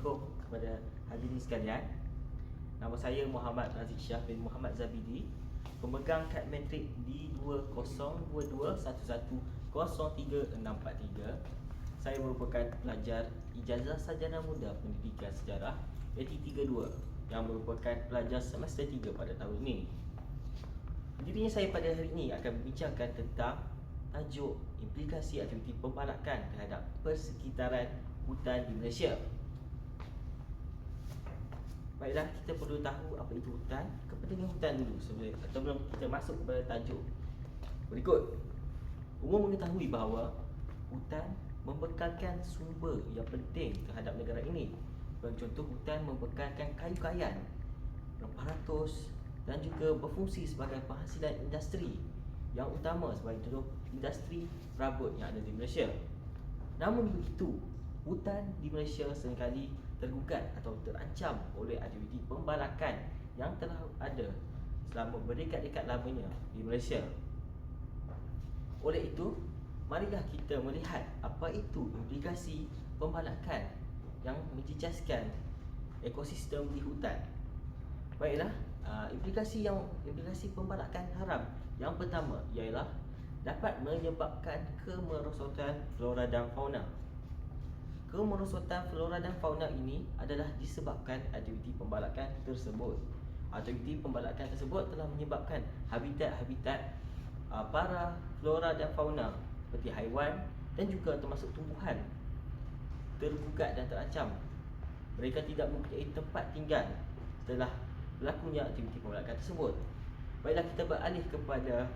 Assalamualaikum kepada hadirin sekalian. Nama saya Muhammad Razik Syah bin Muhammad Zabidi, pemegang kad matrik D2022110363. Saya merupakan pelajar Ijazah Sarjana Muda Pendidikan Sejarah AT32 yang merupakan pelajar semester 3 pada tahun ini. Dirinya saya pada hari ini akan berbincangkan tentang tajuk implikasi aktiviti pembalakan terhadap persekitaran hutan di Malaysia. Baiklah, kita perlu tahu apa itu hutan, kepentingan hutan dulu sebelum kita masuk kepada tajuk berikut. Umum mengetahui bahawa hutan membekalkan sumber yang penting terhadap negara ini. Bagi contoh, hutan membekalkan kayu kayan, rempah ratus dan juga berfungsi sebagai penghasilan industri yang utama, sebagai contoh industri perabot yang ada di Malaysia. Namun begitu, hutan di Malaysia seringkali tergugat atau terancam oleh aktiviti pembalakan yang telah ada selama berdekad-dekad lamanya di Malaysia. Oleh itu, marilah kita melihat apa itu implikasi pembalakan yang menjejaskan ekosistem di hutan. Baiklah, implikasi pembalakan haram yang pertama ialah dapat menyebabkan kemerosotan flora dan fauna. Kemerosotan flora dan fauna ini adalah disebabkan aktiviti pembalakan tersebut. Aktiviti pembalakan tersebut telah menyebabkan habitat-habitat para flora dan fauna seperti haiwan dan juga termasuk tumbuhan tergugat dan terancam. Mereka tidak mempunyai tempat tinggal setelah berlakunya aktiviti pembalakan tersebut. Baiklah, kita beralih kepada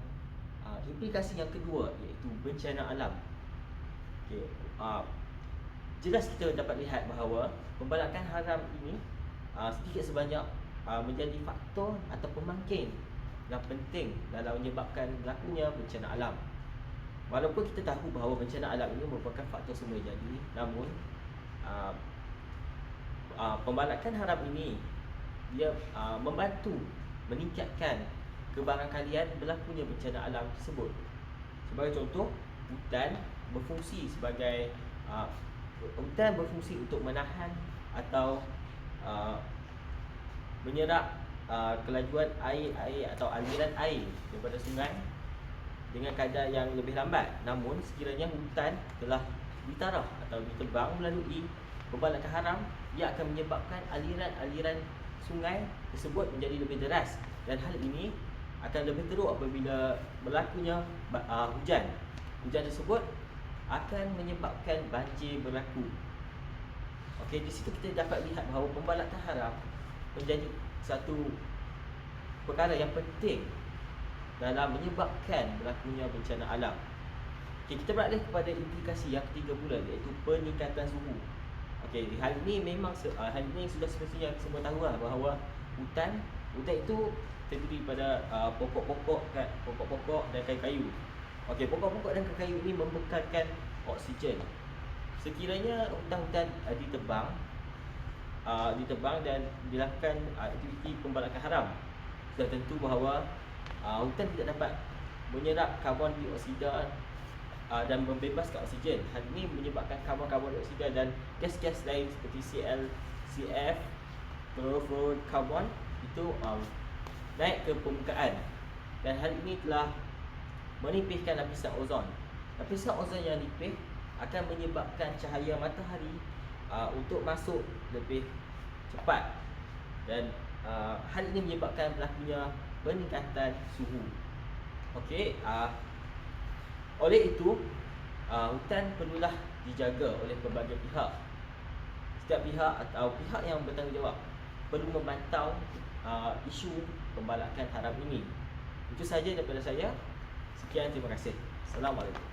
implikasi yang kedua, iaitu bencana alam. Jelas kita dapat lihat bahawa pembalakan haram ini sedikit sebanyak menjadi faktor atau pemangkin yang penting dalam menyebabkan berlakunya bencana alam. Walaupun kita tahu bahawa bencana alam ini merupakan faktor semula jadi, namun pembalakan haram ini dia membantu meningkatkan kebarangkalian berlakunya bencana alam tersebut. Sebagai contoh, hutan berfungsi untuk menahan atau menyerap kelajuan air atau aliran air daripada sungai dengan kadar yang lebih lambat. Namun sekiranya hutan telah ditarah atau ditebang melalui pembalakan haram, ia akan menyebabkan aliran-aliran sungai tersebut menjadi lebih deras, dan hal ini akan lebih teruk apabila berlakunya hujan. Hujan tersebut akan menyebabkan banjir berlaku. Okey, di situ kita dapat lihat bahawa pembalakan haram menjadi satu perkara yang penting dalam menyebabkan berlakunya bencana alam. Okey, kita beralih kepada implikasi yang ketiga pula, iaitu peningkatan suhu. Okey, hal ini sudah semestinya semua tahu lah, bahawa hutan itu terdiri pada pokok-pokok dan kayu-kayu. Okey, pokok-pokok dan kayu ini membekalkan oksigen. Sekiranya hutan-hutan ditebang dan dilakukan aktiviti pembalakan haram, sudah tentu bahawa hutan tidak dapat menyerap karbon dioksida dan membebaskan oksigen. Hal ini menyebabkan karbon dioksida dan gas-gas lain seperti CF, chlorofluorokarbon itu naik ke permukaan, dan hal ini telah menipiskan lapisan ozon. Lapisan ozon yang nipis akan menyebabkan cahaya matahari untuk masuk lebih cepat, dan hal ini menyebabkan berlakunya peningkatan suhu. Okey, oleh itu hutan perlulah dijaga oleh pelbagai pihak. Setiap pihak atau pihak yang bertanggungjawab perlu memantau isu pembalakan haram ini. Itu sahaja daripada saya. Sekian, terima kasih. Assalamualaikum.